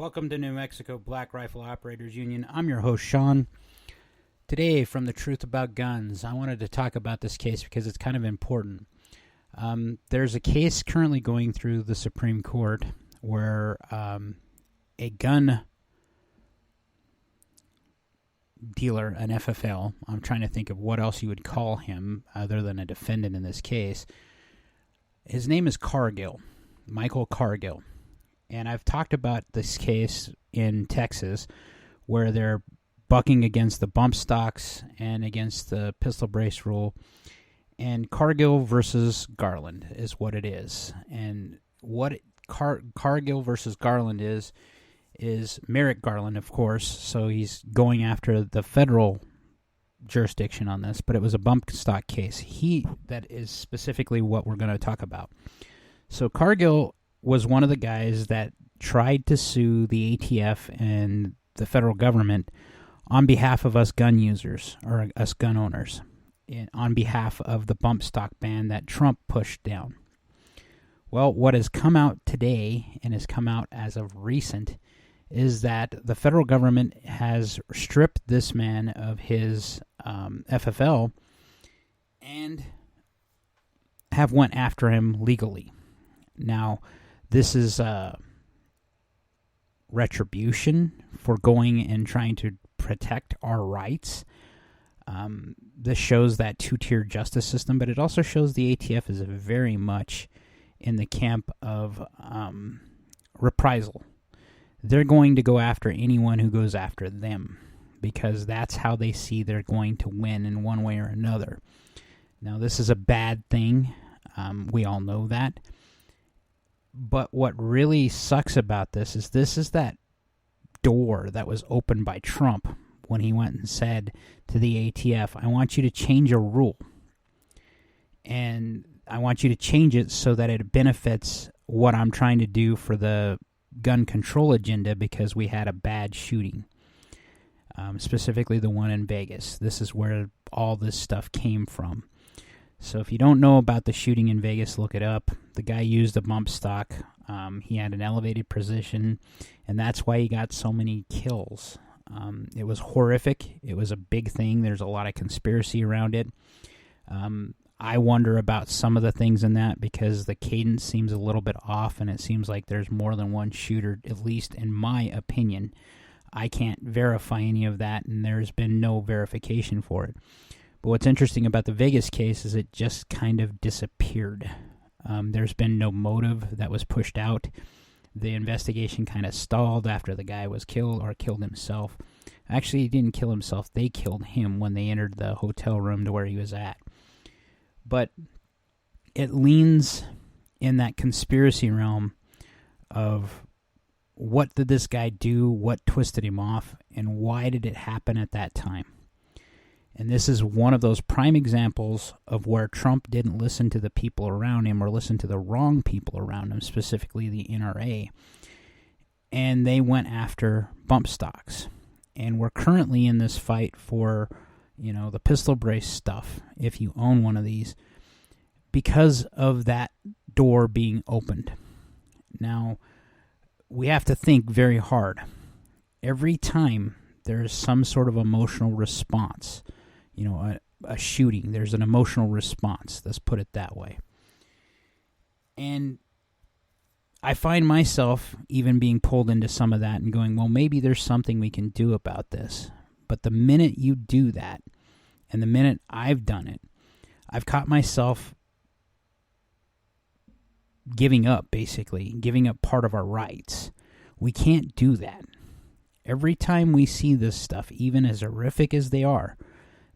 Welcome to New Mexico Black Rifle Operators Union. I'm your host, Sean. Today, from The Truth About Guns, I wanted to talk about this case because it's kind of important. There's a case currently going through the Supreme Court where a gun dealer, an FFL, I'm trying to think of what else you would call him other than a defendant in this case. His name is Cargill, Michael Cargill. And I've talked about this case in Texas where they're bucking against the bump stocks and against the pistol brace rule. And Cargill versus Garland is what it is. And what Cargill versus Garland is Merrick Garland, of course. So he's going after the federal jurisdiction on this, but it was a bump stock case. That is specifically what we're going to talk about. So Cargill was one of the guys that tried to sue the ATF and the federal government on behalf of us gun users, or us gun owners, on behalf of the bump stock ban that Trump pushed down. Well, what has come out today, and has come out as of recent, is that the federal government has stripped this man of his FFL and have went after him legally. Now, this is retribution for going and trying to protect our rights. This shows that two-tier justice system, but it also shows the ATF is very much in the camp of reprisal. They're going to go after anyone who goes after them because that's how they see they're going to win in one way or another. Now, this is a bad thing. We all know that. But what really sucks about this is that door that was opened by Trump when he went and said to the ATF, I want you to change a rule. And I want you to change it so that it benefits what I'm trying to do for the gun control agenda because we had a bad shooting. Specifically the one in Vegas. This is where all this stuff came from. So if you don't know about the shooting in Vegas, look it up. The guy used a bump stock. He had an elevated position, and that's why he got so many kills. It was horrific. It was a big thing. There's a lot of conspiracy around it. I wonder about some of the things in that because the cadence seems a little bit off, and it seems like there's more than one shooter, at least in my opinion. I can't verify any of that, and there's been no verification for it. But what's interesting about the Vegas case is it just kind of disappeared. There's been no motive that was pushed out. The investigation kind of stalled after the guy was killed or killed himself. Actually, he didn't kill himself. They killed him when they entered the hotel room to where he was at. But it leans in that conspiracy realm of what did this guy do, what twisted him off, and why did it happen at that time? And this is one of those prime examples of where Trump didn't listen to the people around him or listen to the wrong people around him, specifically the NRA. And they went after bump stocks. And we're currently in this fight for, the pistol brace stuff, if you own one of these, because of that door being opened. Now, we have to think very hard. Every time there's some sort of emotional response, a shooting, there's an emotional response. Let's put it that way. And I find myself even being pulled into some of that and going, well, maybe there's something we can do about this. But the minute you do that, and the minute I've done it, I've caught myself giving up, basically, giving up part of our rights. We can't do that. Every time we see this stuff, even as horrific as they are,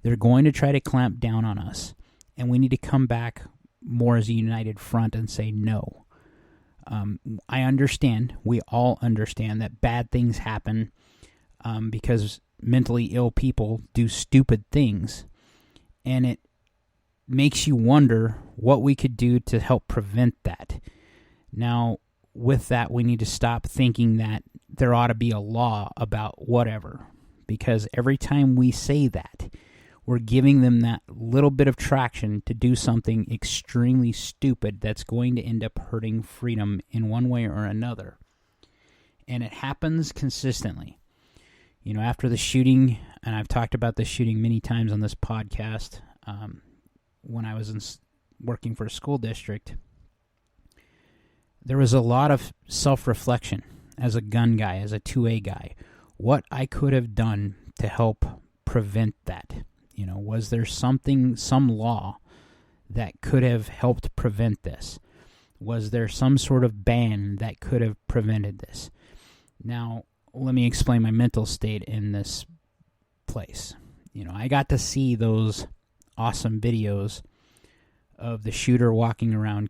they're going to try to clamp down on us. And we need to come back more as a united front and say no. I understand, we all understand that bad things happen because mentally ill people do stupid things. And it makes you wonder what we could do to help prevent that. Now, with that, we need to stop thinking that there ought to be a law about whatever. Because every time we say that, we're giving them that little bit of traction to do something extremely stupid that's going to end up hurting freedom in one way or another. And it happens consistently. You know, after the shooting, and I've talked about this shooting many times on this podcast, when I was working for a school district, there was a lot of self-reflection as a gun guy, as a 2A guy. What I could have done to help prevent that. You know, was there some law that could have helped prevent this? Was there some sort of ban that could have prevented this? Now, let me explain my mental state in this place. You know, I got to see those awesome videos of the shooter walking around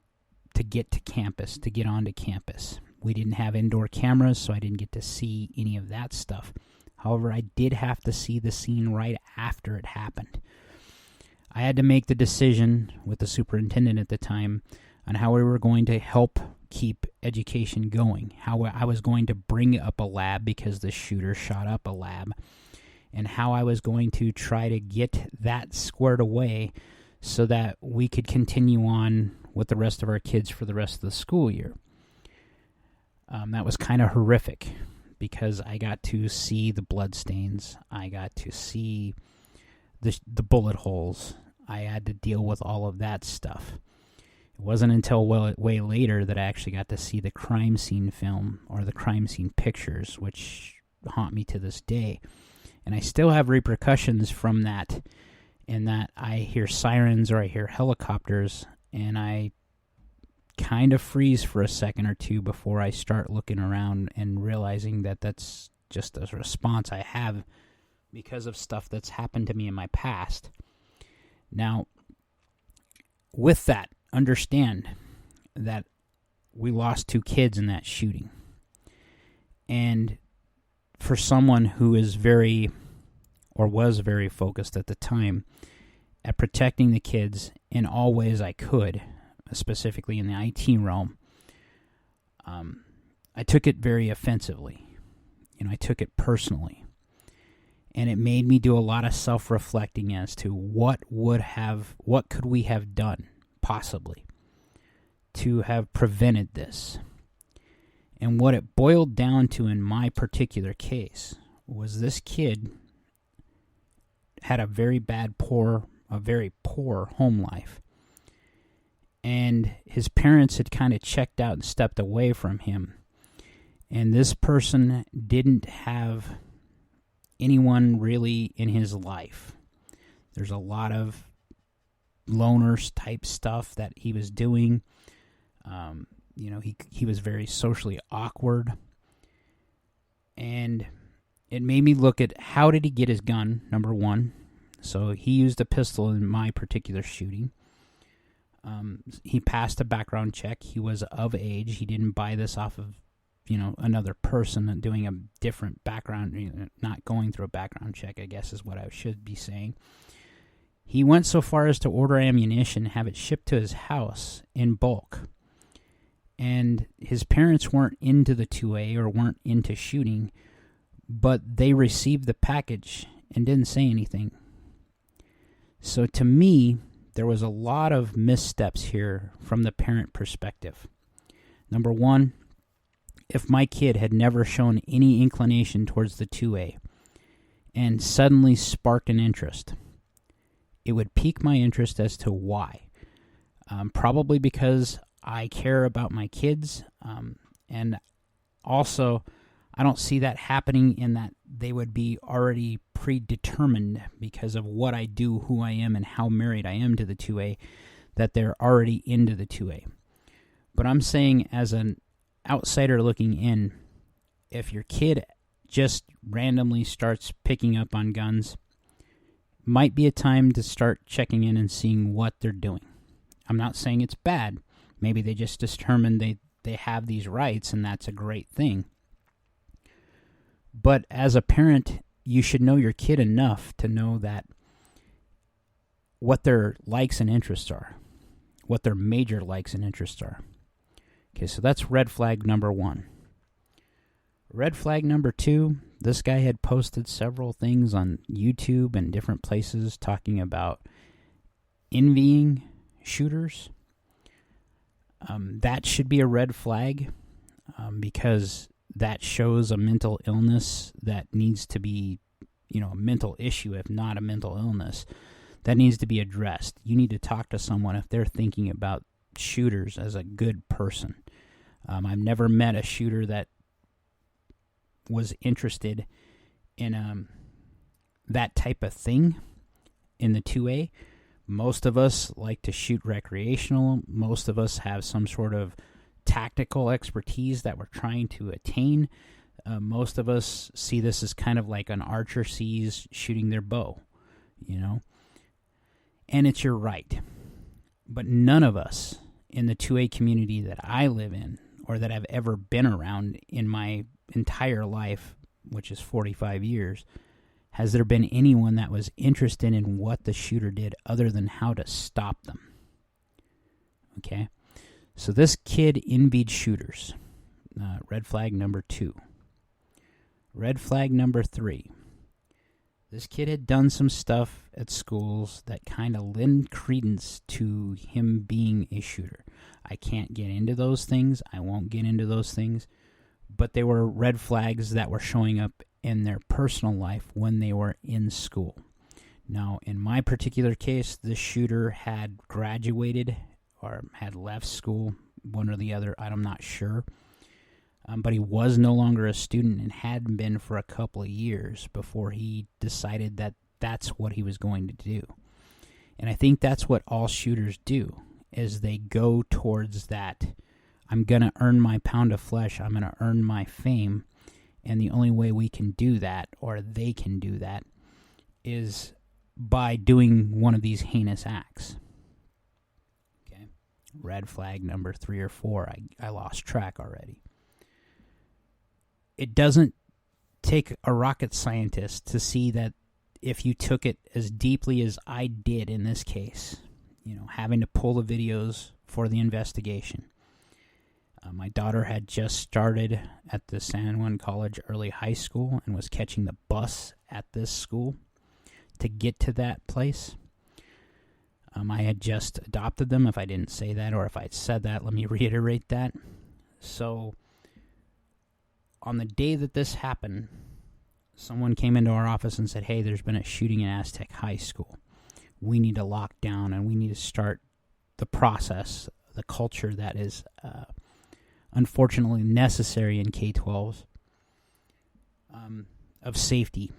to get to campus, to get onto campus. We didn't have indoor cameras, so I didn't get to see any of that stuff. However, I did have to see the scene right after it happened. I had to make the decision with the superintendent at the time on how we were going to help keep education going, how I was going to bring up a lab because the shooter shot up a lab, and how I was going to try to get that squared away so that we could continue on with the rest of our kids for the rest of the school year. That was kind of horrific because I got to see the bloodstains. I got to see the bullet holes. I had to deal with all of that stuff. It wasn't until way later that I actually got to see the crime scene film or the crime scene pictures, which haunt me to this day. And I still have repercussions from that, in that I hear sirens or I hear helicopters, and I kind of freeze for a second or two before I start looking around and realizing that that's just a response I have because of stuff that's happened to me in my past. Now, with that, understand that we lost 2 kids in that shooting. And for someone who is was very focused at the time at protecting the kids in all ways I could, specifically in the IT realm, I took it very offensively. You know, I took it personally. And it made me do a lot of self-reflecting as to what could we have done, possibly, to have prevented this. And what it boiled down to in my particular case was this kid had a very poor home life. And his parents had kind of checked out and stepped away from him. And this person didn't have anyone really in his life. There's a lot of loners type stuff that he was doing. You know, he was very socially awkward. And it made me look at how did he get his gun, number one. So he used a pistol in my particular shooting. He passed a background check. He was of age. He didn't buy this off of, another person doing a different background, not going through a background check, I guess is what I should be saying. He went so far as to order ammunition, have it shipped to his house in bulk. And his parents weren't into the 2A or weren't into shooting, but they received the package and didn't say anything. So to me, there was a lot of missteps here from the parent perspective. Number one, if my kid had never shown any inclination towards the 2A and suddenly sparked an interest, it would pique my interest as to why. Probably because I care about my kids, and also I don't see that happening in that they would be already predetermined because of what I do, who I am, and how married I am to the 2A, that they're already into the 2A. But I'm saying as an outsider looking in, if your kid just randomly starts picking up on guns, might be a time to start checking in and seeing what they're doing. I'm not saying it's bad. Maybe they just determined they have these rights, and that's a great thing. But as a parent, you should know your kid enough to know that what their likes and interests are, what their major likes and interests are. Okay, so that's red flag number one. Red flag number two, this guy had posted several things on YouTube and different places talking about envying shooters. That should be a red flag because that shows a mental illness that needs to be, a mental issue, if not a mental illness, that needs to be addressed. You need to talk to someone if they're thinking about shooters as a good person. I've never met a shooter that was interested in that type of thing in the 2A. Most of us like to shoot recreational. Most of us have some sort of tactical expertise that we're trying to attain. Most of us see this as kind of like an archer sees shooting their bow, And it's your right. But none of us in the 2A community that I live in or that I've ever been around in my entire life, which is 45 years, has there been anyone that was interested in what the shooter did other than how to stop them? Okay? So this kid envied shooters. Red flag number 2. Red flag number 3. This kid had done some stuff at schools that kind of lend credence to him being a shooter. I can't get into those things. I won't get into those things. But they were red flags that were showing up in their personal life when they were in school. Now, in my particular case, the shooter had graduated or had left school, one or the other, I'm not sure. But he was no longer a student and hadn't been for a couple of years before he decided that that's what he was going to do. And I think that's what all shooters do, is they go towards that, I'm going to earn my pound of flesh, I'm going to earn my fame, and the only way we can do that, or they can do that, is by doing one of these heinous acts. Okay, red flag number 3 or 4, I lost track already. It doesn't take a rocket scientist to see that if you took it as deeply as I did in this case, having to pull the videos for the investigation. My daughter had just started at the San Juan College Early High School and was catching the bus at this school to get to that place. I had just adopted them, if I didn't say that, or if I said that, let me reiterate that. So, on the day that this happened, someone came into our office and said, hey, there's been a shooting in Aztec High School. We need to lock down and we need to start the process, the culture that is unfortunately necessary in K-12s of safety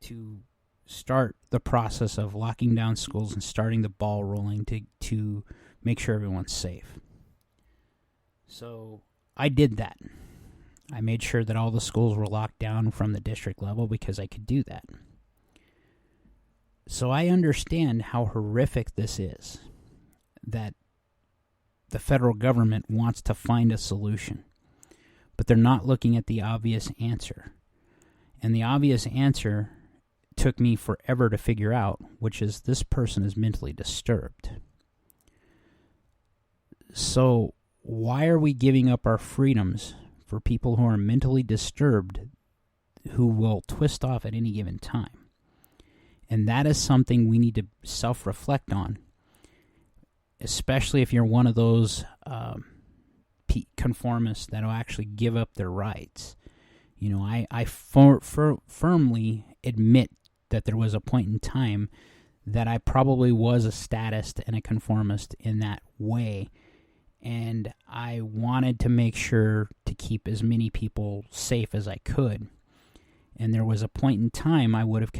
to start the process of locking down schools and starting the ball rolling to make sure everyone's safe. So I did that. I made sure that all the schools were locked down from the district level because I could do that. So I understand how horrific this is, that the federal government wants to find a solution, but they're not looking at the obvious answer. And the obvious answer took me forever to figure out, which is this person is mentally disturbed. So why are we giving up our freedoms for people who are mentally disturbed who will twist off at any given time? And that is something we need to self-reflect on, especially if you're one of those conformists that will actually give up their rights. I firmly admit that there was a point in time that I probably was a statist and a conformist in that way, and I wanted to make sure to keep as many people safe as I could. And there was a point in time I would have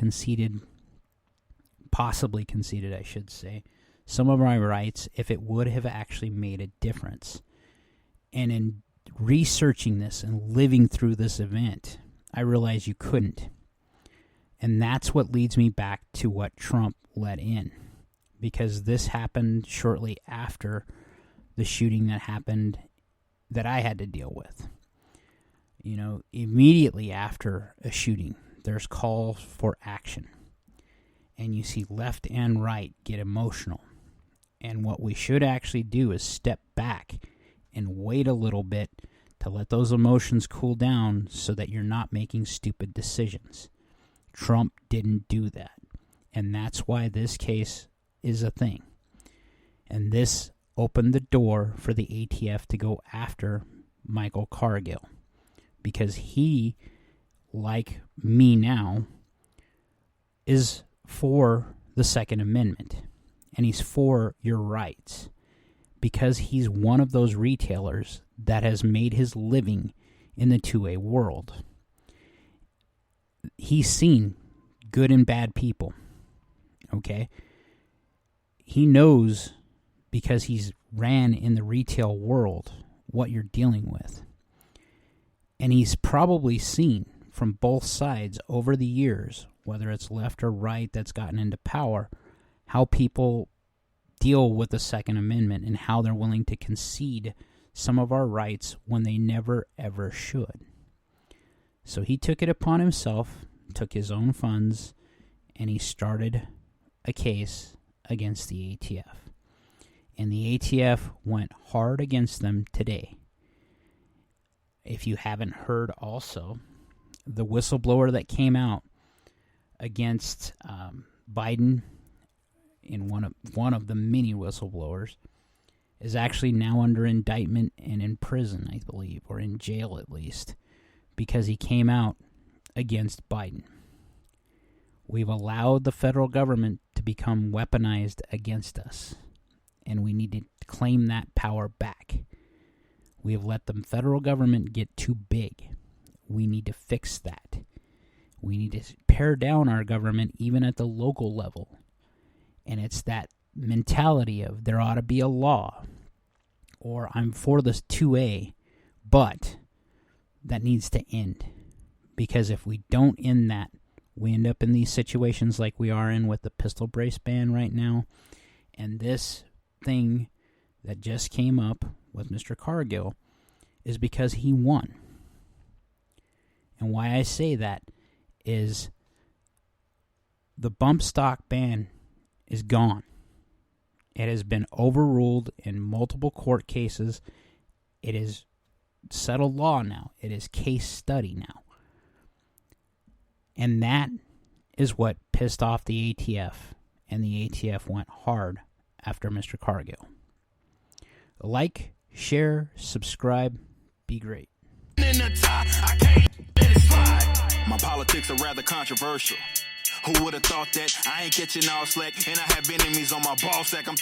possibly conceded, I should say, some of my rights if it would have actually made a difference. And in researching this and living through this event, I realized you couldn't. And that's what leads me back to what Trump let in, because this happened shortly after the shooting that happened that I had to deal with. Immediately after a shooting, there's calls for action. And you see left and right get emotional. And what we should actually do is step back and wait a little bit to let those emotions cool down so that you're not making stupid decisions. Trump didn't do that. And that's why this case is a thing. And this opened the door for the ATF to go after Michael Cargill. because he, like me now, is for the Second Amendment, and he's for your rights, because he's one of those retailers that has made his living in the 2A world. He's seen good and bad people, okay? He knows, because he's ran in the retail world, what you're dealing with. And he's probably seen from both sides over the years, whether it's left or right that's gotten into power, how people deal with the Second Amendment and how they're willing to concede some of our rights when they never, ever should. So he took it upon himself, took his own funds, and he started a case against the ATF. And the ATF went hard against them today. If you haven't heard also, the whistleblower that came out against Biden, in one of the many whistleblowers, is actually now under indictment and in prison, I believe, or in jail at least, because he came out against Biden. We've allowed the federal government to become weaponized against us, and we need to claim that power back. We have let the federal government get too big. We need to fix that. We need to pare down our government even at the local level. And it's that mentality of there ought to be a law, or I'm for this 2A, but that needs to end. Because if we don't end that, we end up in these situations like we are in with the pistol brace ban right now. And this thing that just came up with Mr. Cargill is because he won. And why I say that is the bump stock ban is gone. It has been overruled in multiple court cases. It is settled law now. It is case study now. And that is what pissed off the ATF, and the ATF went hard after Mr. Cargill. Like, share, subscribe, be great. My politics are rather controversial. Who would have thought that I ain't catching all slack and I have enemies on my ball sack? I'm